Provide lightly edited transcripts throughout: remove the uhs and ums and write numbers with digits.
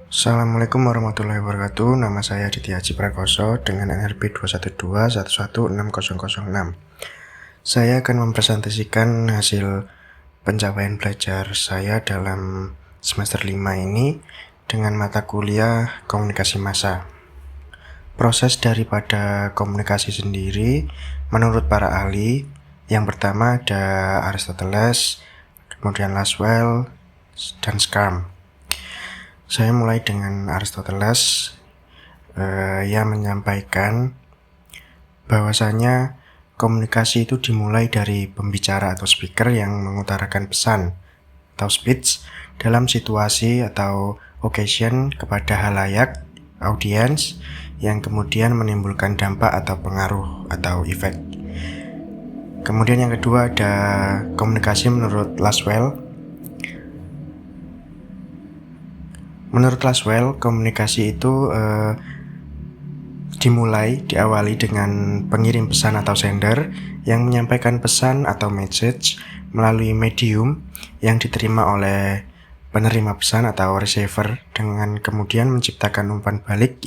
Assalamualaikum warahmatullahi wabarakatuh. Nama saya Aditya Haji Prakoso dengan NRP 212111606. Saya akan mempresentasikan hasil pencapaian belajar saya dalam semester 5 ini dengan mata kuliah komunikasi massa. Proses daripada komunikasi sendiri menurut para ahli, yang pertama ada Aristoteles, kemudian Laswell, dan Schramm. Saya mulai dengan Aristoteles. Ia menyampaikan bahwasanya komunikasi itu dimulai dari pembicara atau speaker yang mengutarakan pesan atau speech dalam situasi atau occasion kepada halayak, audiens, yang kemudian menimbulkan dampak atau pengaruh atau efek. Kemudian yang kedua ada komunikasi menurut Laswell. Menurut Laswell, komunikasi itu diawali dengan pengirim pesan atau sender yang menyampaikan pesan atau message melalui medium yang diterima oleh penerima pesan atau receiver, dengan kemudian menciptakan umpan balik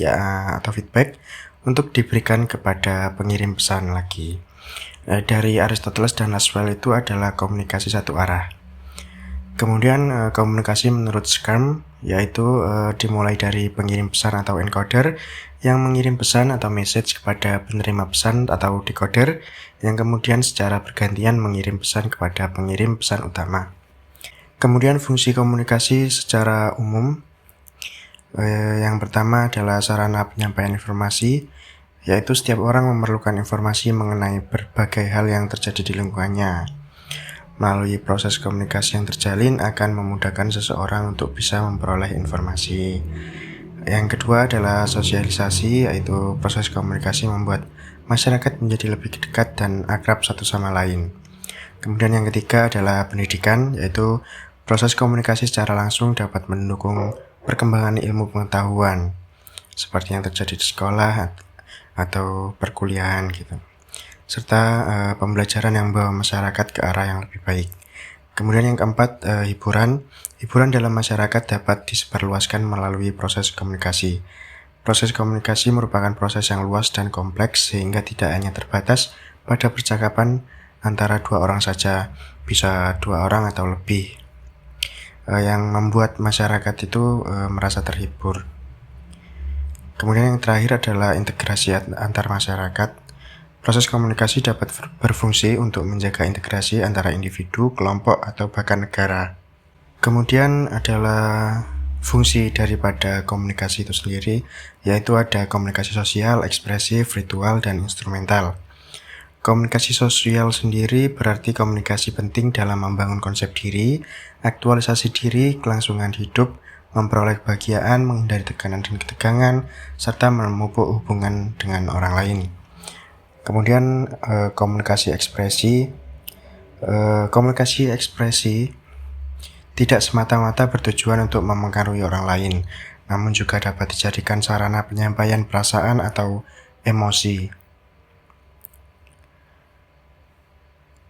atau feedback untuk diberikan kepada pengirim pesan lagi. Dari Aristoteles dan Laswell itu adalah komunikasi satu arah. Kemudian komunikasi menurut Schramm yaitu dimulai dari pengirim pesan atau encoder yang mengirim pesan atau message kepada penerima pesan atau decoder yang kemudian secara bergantian mengirim pesan kepada pengirim pesan utama. Kemudian fungsi komunikasi secara umum, yang pertama adalah sarana penyampaian informasi, yaitu setiap orang memerlukan informasi mengenai berbagai hal yang terjadi di lingkungannya. Melalui proses komunikasi yang terjalin akan memudahkan seseorang untuk bisa memperoleh informasi. Yang kedua adalah sosialisasi, yaitu proses komunikasi membuat masyarakat menjadi lebih dekat dan akrab satu sama lain. Kemudian yang ketiga adalah pendidikan, yaitu proses komunikasi secara langsung dapat mendukung perkembangan ilmu pengetahuan seperti yang terjadi di sekolah atau perkuliahan gitu, serta pembelajaran yang membawa masyarakat ke arah yang lebih baik. Kemudian yang keempat, hiburan. Hiburan dalam masyarakat dapat disebarluaskan melalui proses komunikasi. Proses komunikasi merupakan proses yang luas dan kompleks sehingga tidak hanya terbatas pada percakapan antara dua orang saja, bisa dua orang atau lebih, yang membuat masyarakat itu merasa terhibur. Kemudian yang terakhir adalah integrasi antar masyarakat. Proses komunikasi dapat berfungsi untuk menjaga integrasi antara individu, kelompok, atau bahkan negara. Kemudian adalah fungsi daripada komunikasi itu sendiri, yaitu ada komunikasi sosial, ekspresif, ritual, dan instrumental. Komunikasi sosial sendiri berarti komunikasi penting dalam membangun konsep diri, aktualisasi diri, kelangsungan hidup, memperoleh kebahagiaan, menghindari tekanan dan ketegangan, serta memupuk hubungan dengan orang lain. Kemudian komunikasi ekspresi. Komunikasi ekspresi tidak semata-mata bertujuan untuk mempengaruhi orang lain, namun juga dapat dijadikan sarana penyampaian perasaan atau emosi.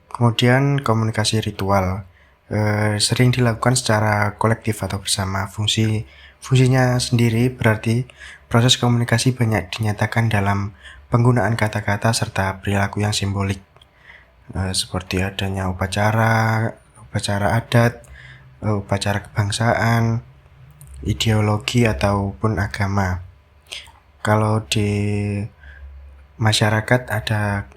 Kemudian komunikasi ritual sering dilakukan secara kolektif atau bersama. Fungsinya sendiri berarti proses komunikasi banyak dinyatakan dalam penggunaan kata-kata serta perilaku yang simbolik, seperti adanya upacara adat, upacara kebangsaan, ideologi ataupun agama. Kalau di masyarakat ada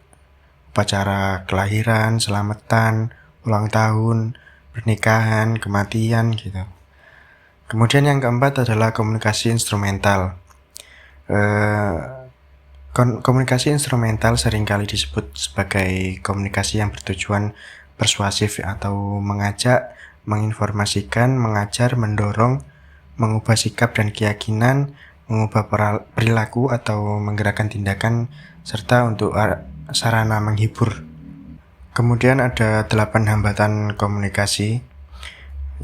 upacara kelahiran, selamatan, ulang tahun, pernikahan, kematian gitu. Kemudian yang keempat adalah komunikasi instrumental. Komunikasi instrumental seringkali disebut sebagai komunikasi yang bertujuan persuasif atau mengajak, menginformasikan, mengajar, mendorong, mengubah sikap dan keyakinan, mengubah perilaku atau menggerakkan tindakan, serta untuk sarana menghibur. Kemudian ada 8 hambatan komunikasi.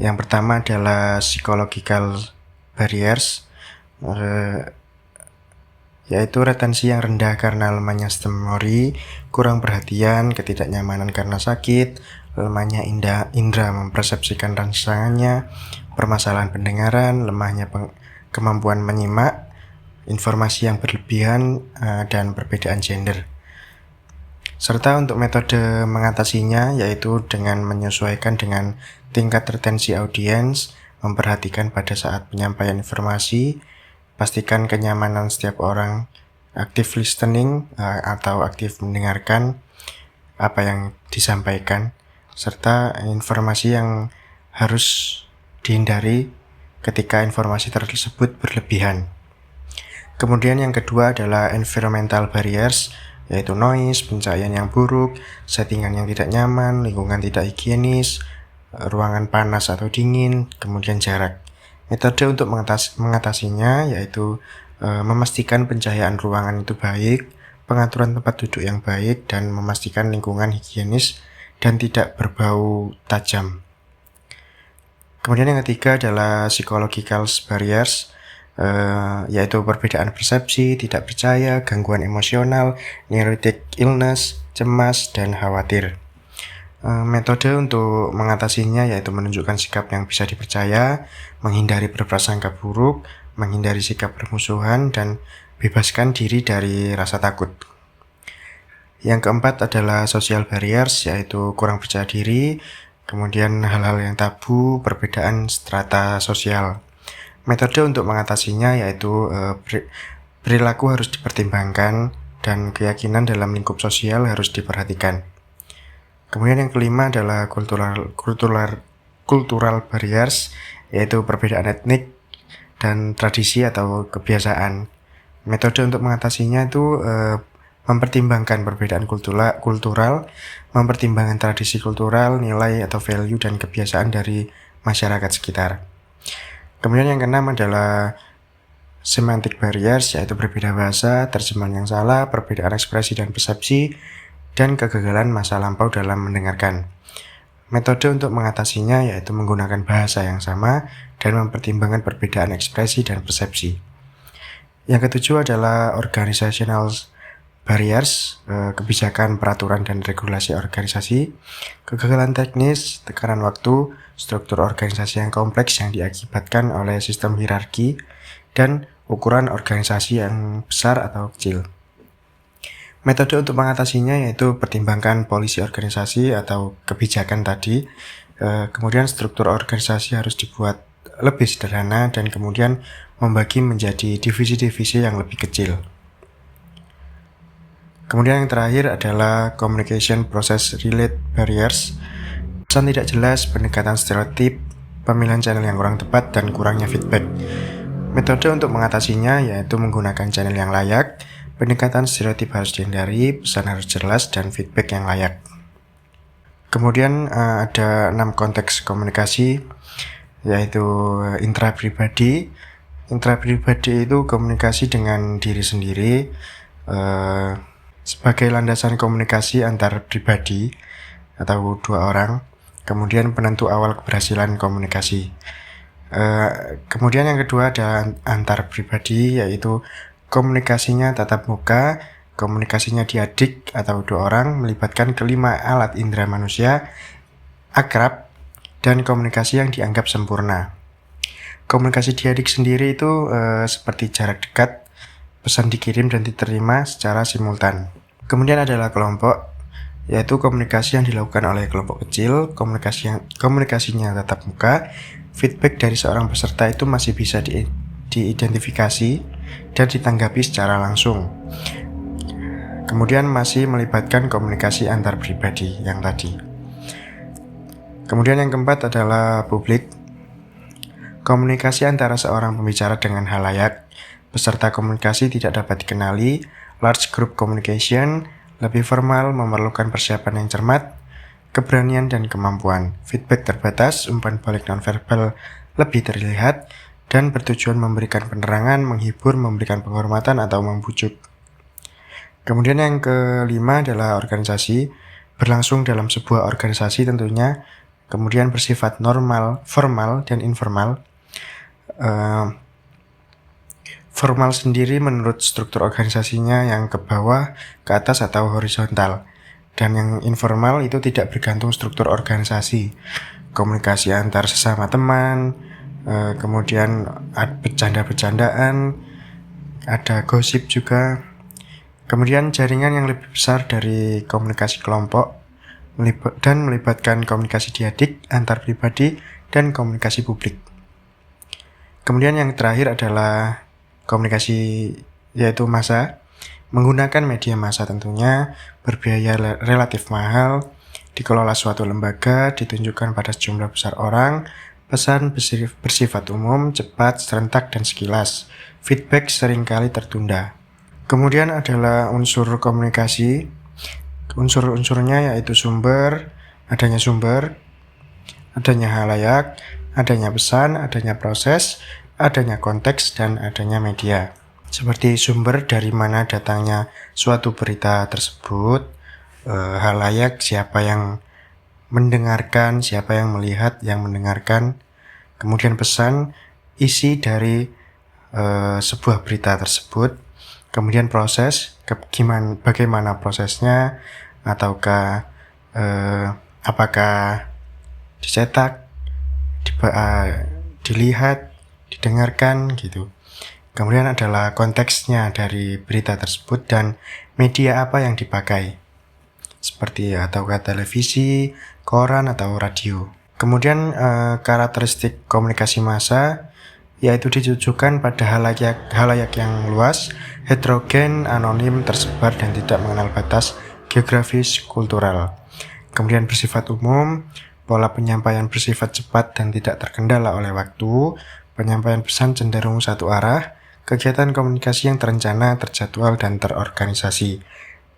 Yang pertama adalah psychological barriers, yaitu retensi yang rendah karena lemahnya sistem memori, kurang perhatian, ketidaknyamanan karena sakit, lemahnya indera mempersepsikan rangsangannya, permasalahan pendengaran, lemahnya kemampuan menyimak, informasi yang berlebihan, dan perbedaan gender. Serta untuk metode mengatasinya yaitu dengan menyesuaikan dengan tingkat retensi audiens, memperhatikan pada saat penyampaian informasi, pastikan kenyamanan setiap orang, active listening atau aktif mendengarkan apa yang disampaikan, serta informasi yang harus dihindari ketika informasi tersebut berlebihan. Kemudian yang kedua adalah environmental barriers, yaitu noise, pencahayaan yang buruk, settingan yang tidak nyaman, lingkungan tidak higienis, ruangan panas atau dingin, kemudian jarak. Metode untuk mengatasinya yaitu memastikan pencahayaan ruangan itu baik, pengaturan tempat duduk yang baik, dan memastikan lingkungan higienis dan tidak berbau tajam. Kemudian yang ketiga adalah psychological barriers, yaitu perbedaan persepsi, tidak percaya, gangguan emosional, neurotic illness, cemas, dan khawatir. Metode untuk mengatasinya yaitu menunjukkan sikap yang bisa dipercaya, menghindari berprasangka buruk, menghindari sikap bermusuhan, dan bebaskan diri dari rasa takut. Yang keempat adalah social barriers, yaitu kurang percaya diri, kemudian hal-hal yang tabu, perbedaan strata sosial. Metode untuk mengatasinya yaitu perilaku harus dipertimbangkan dan keyakinan dalam lingkup sosial harus diperhatikan. Kemudian yang kelima adalah cultural barriers, yaitu perbedaan etnik dan tradisi atau kebiasaan. Metode untuk mengatasinya itu mempertimbangkan perbedaan kultural, mempertimbangkan tradisi kultural, nilai atau value dan kebiasaan dari masyarakat sekitar. Kemudian yang keenam adalah semantic barriers, yaitu berbeda bahasa, terjemahan yang salah, perbedaan ekspresi dan persepsi, dan kegagalan masa lampau dalam mendengarkan. Metode untuk mengatasinya yaitu menggunakan bahasa yang sama dan mempertimbangkan perbedaan ekspresi dan persepsi. Yang ketujuh adalah organizational barriers, kebijakan, peraturan, dan regulasi organisasi, kegagalan teknis, tekanan waktu, struktur organisasi yang kompleks yang diakibatkan oleh sistem hierarki, dan ukuran organisasi yang besar atau kecil. Metode untuk mengatasinya yaitu pertimbangkan polisi organisasi atau kebijakan tadi, kemudian struktur organisasi harus dibuat lebih sederhana dan kemudian membagi menjadi divisi-divisi yang lebih kecil. Kemudian yang terakhir adalah communication process relate barriers, pesan tidak jelas, pendekatan stereotip, pemilihan channel yang kurang tepat, dan kurangnya feedback. Metode untuk mengatasinya yaitu menggunakan channel yang layak, pendekatan stereotip harus dihindari, pesan harus jelas, dan feedback yang layak. Kemudian ada 6 konteks komunikasi, yaitu intrapribadi. Intrapribadi itu komunikasi dengan diri sendiri, sebagai landasan komunikasi antar pribadi atau dua orang. Kemudian penentu awal keberhasilan komunikasi. Kemudian yang kedua ada antar pribadi, yaitu komunikasinya tatap muka, komunikasinya diadik atau dua orang, melibatkan kelima alat indera manusia, akrab, dan komunikasi yang dianggap sempurna. Komunikasi diadik sendiri itu seperti jarak dekat, pesan dikirim dan diterima secara simultan. Kemudian adalah kelompok, yaitu komunikasi yang dilakukan oleh kelompok kecil, komunikasinya tatap muka, feedback dari seorang peserta itu masih bisa diidentifikasi dan ditanggapi secara langsung. Kemudian masih melibatkan komunikasi antar pribadi yang tadi. Kemudian yang keempat adalah publik. Komunikasi antara seorang pembicara dengan halayak. Peserta komunikasi tidak dapat dikenali. Large group communication, lebih formal, memerlukan persiapan yang cermat, keberanian dan kemampuan. Feedback terbatas, umpan balik nonverbal lebih terlihat, dan bertujuan memberikan penerangan, menghibur, memberikan penghormatan, atau membujuk. Kemudian yang kelima adalah organisasi, berlangsung dalam sebuah organisasi tentunya, kemudian bersifat normal, formal, dan informal. Formal sendiri menurut struktur organisasinya yang ke bawah, ke atas, atau horizontal. Dan yang informal itu tidak bergantung struktur organisasi. Komunikasi antar sesama teman, kemudian ada bercanda-bercandaan, ada gosip juga. Kemudian jaringan yang lebih besar dari komunikasi kelompok dan melibatkan komunikasi diadik antar pribadi dan komunikasi publik. Kemudian yang terakhir adalah komunikasi yaitu massa, menggunakan media massa tentunya berbiaya relatif mahal, dikelola suatu lembaga, ditunjukkan pada sejumlah besar orang, pesan bersifat umum, cepat, serentak, dan sekilas. Feedback seringkali tertunda. Kemudian adalah unsur komunikasi. Unsur-unsurnya yaitu adanya sumber, adanya halayak, adanya pesan, adanya proses, adanya konteks, dan adanya media. Seperti sumber dari mana datangnya suatu berita tersebut, halayak siapa yang mendengarkan, siapa yang melihat, yang mendengarkan. Kemudian pesan, isi dari sebuah berita tersebut. Kemudian proses, bagaimana prosesnya, ataukah apakah dicetak, dilihat, didengarkan gitu. Kemudian adalah konteksnya dari berita tersebut dan media apa yang dipakai, seperti ataukah televisi, koran, atau radio. Kemudian karakteristik komunikasi massa yaitu ditujukan pada halayak yang luas, heterogen, anonim, tersebar, dan tidak mengenal batas geografis kultural. Kemudian bersifat umum, pola penyampaian bersifat cepat dan tidak terkendala oleh waktu, penyampaian pesan cenderung satu arah, kegiatan komunikasi yang terencana, terjadwal, dan terorganisasi.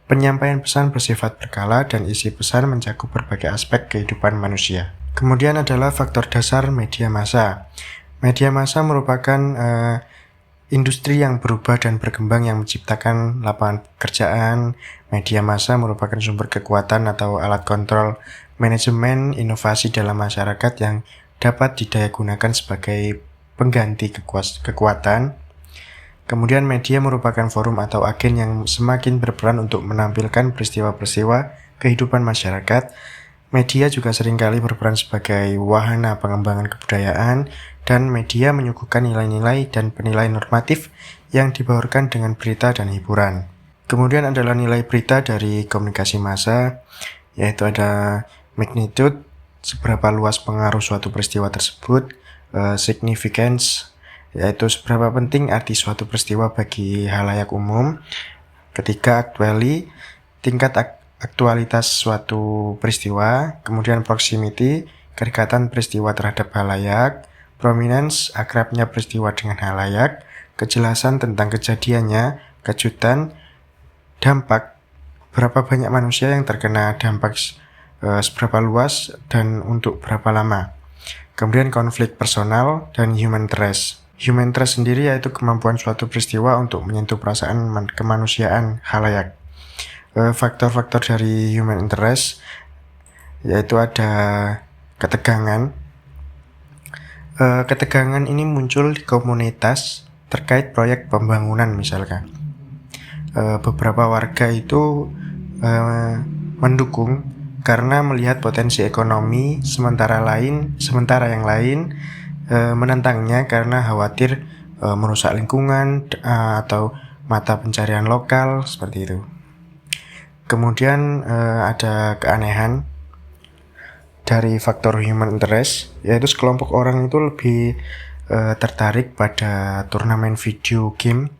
Penyampaian pesan bersifat berkala dan isi pesan mencakup berbagai aspek kehidupan manusia. Kemudian adalah faktor dasar media massa. Media massa merupakan industri yang berubah dan berkembang yang menciptakan lapangan pekerjaan. Media massa merupakan sumber kekuatan atau alat kontrol manajemen inovasi dalam masyarakat yang dapat didayagunakan sebagai pengganti kekuatan. Kemudian media merupakan forum atau agen yang semakin berperan untuk menampilkan peristiwa-peristiwa kehidupan masyarakat. Media juga seringkali berperan sebagai wahana pengembangan kebudayaan, dan media menyuguhkan nilai-nilai dan penilaian normatif yang dibaurkan dengan berita dan hiburan. Kemudian adalah nilai berita dari komunikasi massa, yaitu ada magnitude, seberapa luas pengaruh suatu peristiwa tersebut, significance, yaitu seberapa penting arti suatu peristiwa bagi halayak umum. Ketiga, actually, tingkat aktualitas suatu peristiwa. Kemudian proximity, kedekatan peristiwa terhadap halayak. Prominence, akrabnya peristiwa dengan halayak. Kejelasan tentang kejadiannya. Kejutan, dampak, berapa banyak manusia yang terkena dampak seberapa luas dan untuk berapa lama. Kemudian konflik personal dan human interest. Human interest sendiri yaitu kemampuan suatu peristiwa untuk menyentuh perasaan kemanusiaan halayak. Faktor-faktor dari human interest yaitu ada ketegangan. Ketegangan ini muncul di komunitas terkait proyek pembangunan misalkan. Beberapa warga itu mendukung karena melihat potensi ekonomi, sementara yang lain menentangnya karena khawatir merusak lingkungan atau mata pencarian lokal seperti itu. Kemudian ada keanehan dari faktor human interest, yaitu sekelompok orang itu lebih tertarik pada turnamen video game,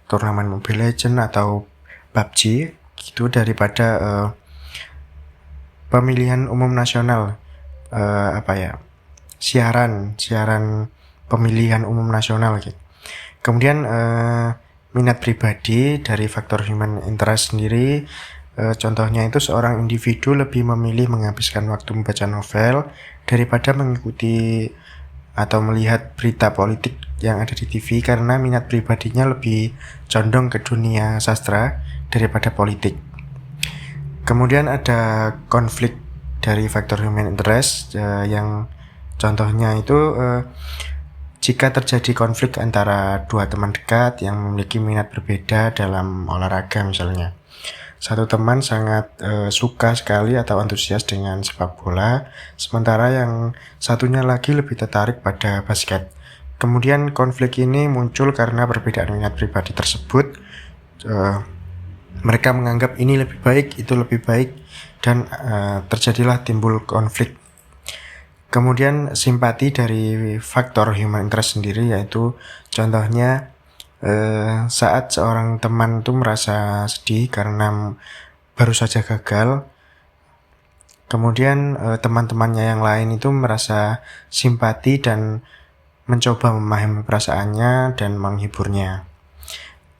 turnamen Mobile Legends atau PUBG gitu daripada pemilihan umum nasional, siaran pemilihan umum nasional gitu. Kemudian minat pribadi dari faktor human interest sendiri, contohnya itu seorang individu lebih memilih menghabiskan waktu membaca novel daripada mengikuti atau melihat berita politik yang ada di TV karena minat pribadinya lebih condong ke dunia sastra daripada politik. Kemudian ada konflik dari faktor human interest yang contohnya itu jika terjadi konflik antara dua teman dekat yang memiliki minat berbeda dalam olahraga misalnya. Satu teman sangat suka sekali atau antusias dengan sepak bola, sementara yang satunya lagi lebih tertarik pada basket. Kemudian konflik ini muncul karena perbedaan minat pribadi tersebut. Mereka menganggap ini lebih baik, itu lebih baik, dan terjadilah timbul konflik. Kemudian simpati dari faktor human interest sendiri, yaitu contohnya saat seorang teman itu merasa sedih karena baru saja gagal, kemudian teman-temannya yang lain itu merasa simpati dan mencoba memahami perasaannya dan menghiburnya.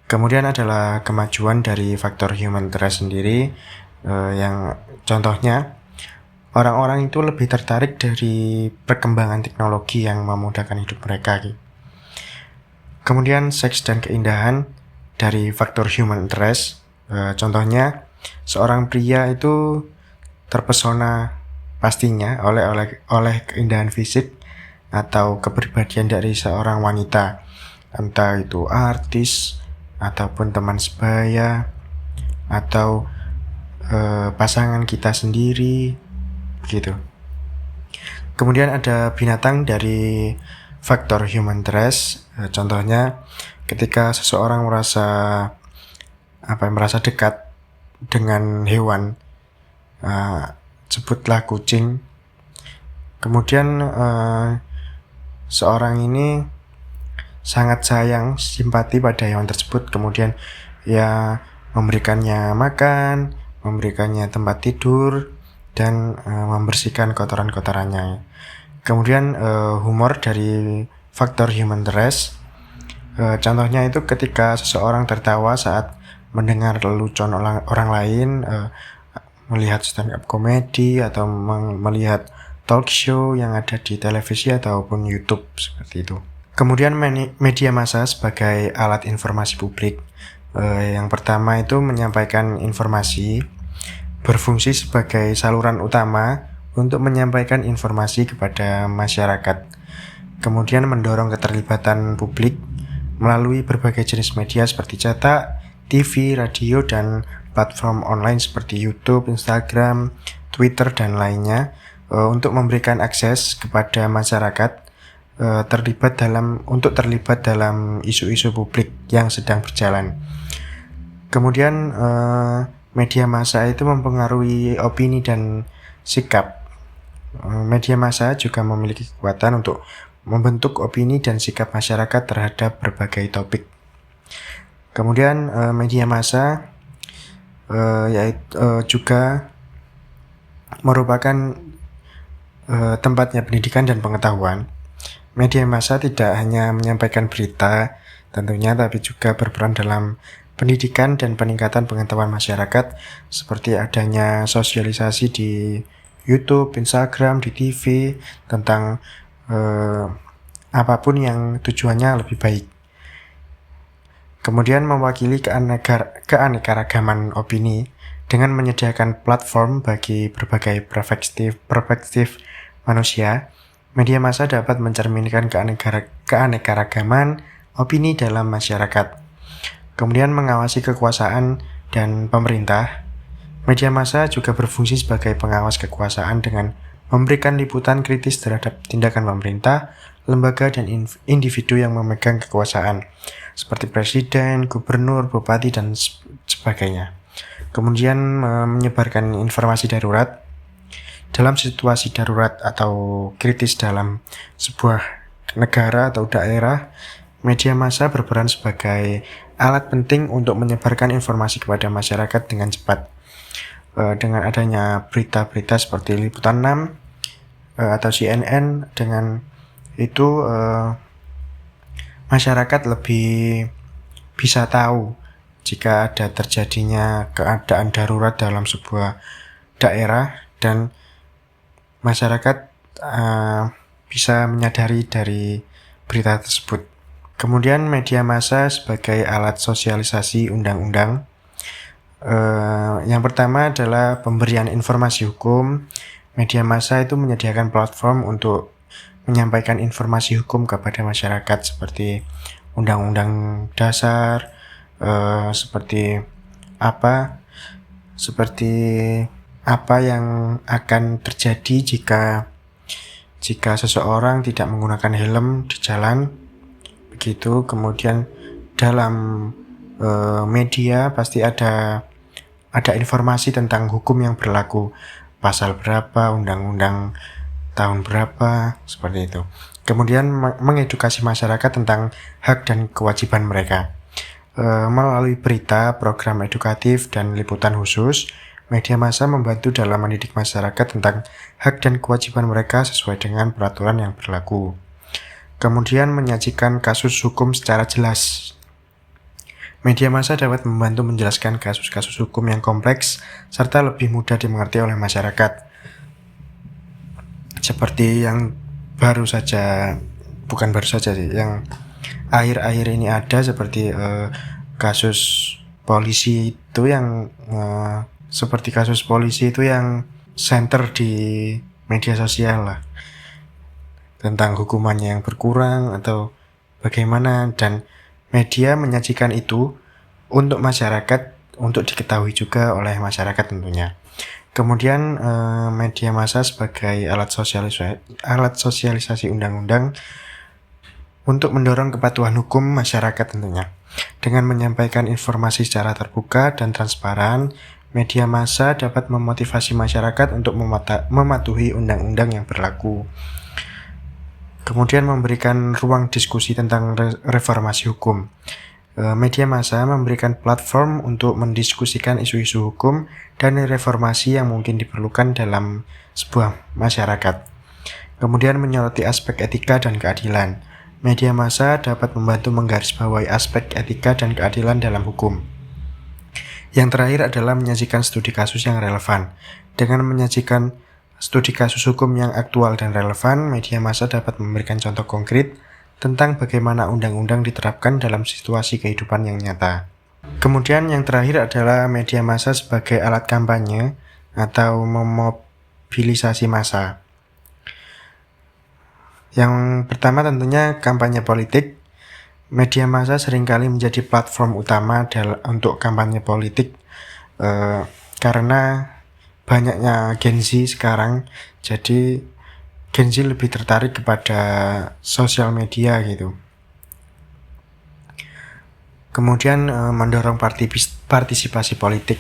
Kemudian adalah kemajuan dari faktor human interest sendiri, yang contohnya orang-orang itu lebih tertarik dari perkembangan teknologi yang memudahkan hidup mereka. Kemudian seks dan keindahan dari faktor human interest, contohnya seorang pria itu terpesona pastinya oleh keindahan fisik atau kepribadian dari seorang wanita, entah itu artis ataupun teman sebaya atau pasangan kita sendiri, begitu. Kemudian ada binatang dari faktor human interest, contohnya ketika seseorang merasa dekat dengan hewan, sebutlah kucing. Kemudian seorang ini sangat sayang, simpati pada hewan tersebut, kemudian ya memberikannya makan, memberikannya tempat tidur, dan membersihkan kotoran-kotorannya. Kemudian humor dari faktor human interest, contohnya itu ketika seseorang tertawa saat mendengar lelucon orang lain, melihat stand up comedy atau melihat talk show yang ada di televisi ataupun YouTube, seperti itu. Kemudian media massa sebagai alat informasi publik, yang pertama itu menyampaikan informasi, berfungsi sebagai saluran utama untuk menyampaikan informasi kepada masyarakat. Kemudian mendorong keterlibatan publik melalui berbagai jenis media seperti cetak, TV, radio, dan platform online seperti YouTube, Instagram, Twitter, dan lainnya, untuk memberikan akses kepada masyarakat terlibat dalam isu-isu publik yang sedang berjalan. Kemudian media massa itu mempengaruhi opini dan sikap. Media massa juga memiliki kekuatan untuk membentuk opini dan sikap masyarakat terhadap berbagai topik. Kemudian media massa juga merupakan tempatnya pendidikan dan pengetahuan. Media massa tidak hanya menyampaikan berita tentunya, tapi juga berperan dalam pendidikan dan peningkatan pengetahuan masyarakat, seperti adanya sosialisasi di YouTube, Instagram, di TV tentang apapun yang tujuannya lebih baik. Kemudian mewakili keanekaragaman opini dengan menyediakan platform bagi berbagai perspektif manusia. Media massa dapat mencerminkan keanekaragaman opini dalam masyarakat. Kemudian mengawasi kekuasaan dan pemerintah. Media massa juga berfungsi sebagai pengawas kekuasaan dengan memberikan liputan kritis terhadap tindakan pemerintah, lembaga, dan individu yang memegang kekuasaan, seperti presiden, gubernur, bupati, dan sebagainya. Kemudian menyebarkan informasi darurat. Dalam situasi darurat atau kritis dalam sebuah negara atau daerah, media massa berperan sebagai alat penting untuk menyebarkan informasi kepada masyarakat dengan cepat. Dengan adanya berita-berita seperti Liputan 6 atau CNN, dengan itu masyarakat lebih bisa tahu jika ada terjadinya keadaan darurat dalam sebuah daerah, dan masyarakat bisa menyadari dari berita tersebut. Kemudian media massa sebagai alat sosialisasi undang-undang. Yang pertama adalah pemberian informasi hukum. Media massa itu menyediakan platform untuk menyampaikan informasi hukum kepada masyarakat seperti undang-undang dasar, seperti apa seperti apa yang akan terjadi jika seseorang tidak menggunakan helm di jalan, begitu. Kemudian dalam media pasti ada informasi tentang hukum yang berlaku, pasal berapa, undang-undang tahun berapa, seperti itu. Kemudian mengedukasi masyarakat tentang hak dan kewajiban mereka. Melalui berita, program edukatif, dan liputan khusus, media massa membantu dalam mendidik masyarakat tentang hak dan kewajiban mereka sesuai dengan peraturan yang berlaku. Kemudian menyajikan kasus hukum secara jelas. Media massa dapat membantu menjelaskan kasus-kasus hukum yang kompleks serta lebih mudah dimengerti oleh masyarakat. Seperti yang yang akhir-akhir ini ada, seperti kasus polisi itu yang center di media sosial lah, tentang hukumannya yang berkurang atau bagaimana, dan media menyajikan itu untuk masyarakat, untuk diketahui juga oleh masyarakat tentunya. Kemudian media massa sebagai alat sosialisasi undang-undang untuk mendorong kepatuhan hukum masyarakat tentunya. Dengan menyampaikan informasi secara terbuka dan transparan, media massa dapat memotivasi masyarakat untuk mematuhi undang-undang yang berlaku. Kemudian memberikan ruang diskusi tentang reformasi hukum. Media massa memberikan platform untuk mendiskusikan isu-isu hukum dan reformasi yang mungkin diperlukan dalam sebuah masyarakat. Kemudian menyoroti aspek etika dan keadilan. Media massa dapat membantu menggarisbawahi aspek etika dan keadilan dalam hukum. Yang terakhir adalah menyajikan studi kasus yang relevan. Dengan menyajikan studi kasus hukum yang aktual dan relevan, media massa dapat memberikan contoh konkret tentang bagaimana undang-undang diterapkan dalam situasi kehidupan yang nyata. Kemudian yang terakhir adalah media massa sebagai alat kampanye atau memobilisasi massa. Yang pertama tentunya kampanye politik. Media massa seringkali menjadi platform utama untuk kampanye politik karena banyaknya Gen Z sekarang, jadi Gen Z lebih tertarik kepada sosial media gitu. Kemudian mendorong partisipasi politik.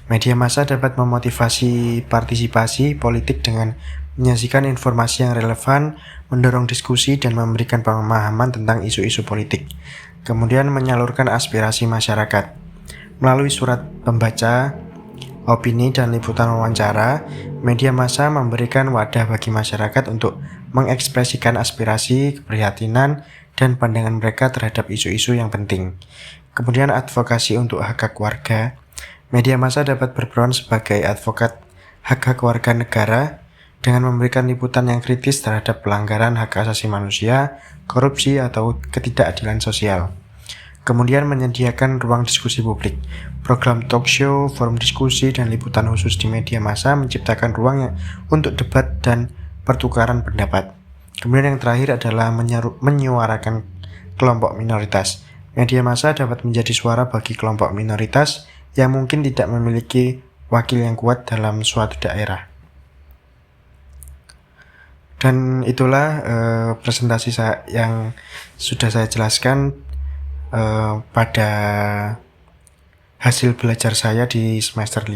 Media massa dapat memotivasi partisipasi politik dengan menyajikan informasi yang relevan, mendorong diskusi, dan memberikan pemahaman tentang isu-isu politik. Kemudian menyalurkan aspirasi masyarakat. Melalui surat pembaca, opini, dan liputan wawancara, media massa memberikan wadah bagi masyarakat untuk mengekspresikan aspirasi, keprihatinan, dan pandangan mereka terhadap isu-isu yang penting. Kemudian advokasi untuk hak-hak warga. Media massa dapat berperan sebagai advokat hak-hak warga negara dengan memberikan liputan yang kritis terhadap pelanggaran hak asasi manusia, korupsi, atau ketidakadilan sosial. Kemudian menyediakan ruang diskusi publik. Program talk show, forum diskusi, dan liputan khusus di media massa menciptakan ruang untuk debat dan pertukaran pendapat. Kemudian yang terakhir adalah menyuarakan kelompok minoritas. Media massa dapat menjadi suara bagi kelompok minoritas yang mungkin tidak memiliki wakil yang kuat dalam suatu daerah. Dan itulah presentasi yang sudah saya jelaskan pada hasil belajar saya di semester 5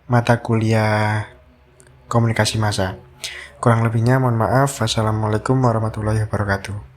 mata kuliah komunikasi massa. Kurang lebihnya mohon maaf. Wassalamualaikum warahmatullahi wabarakatuh.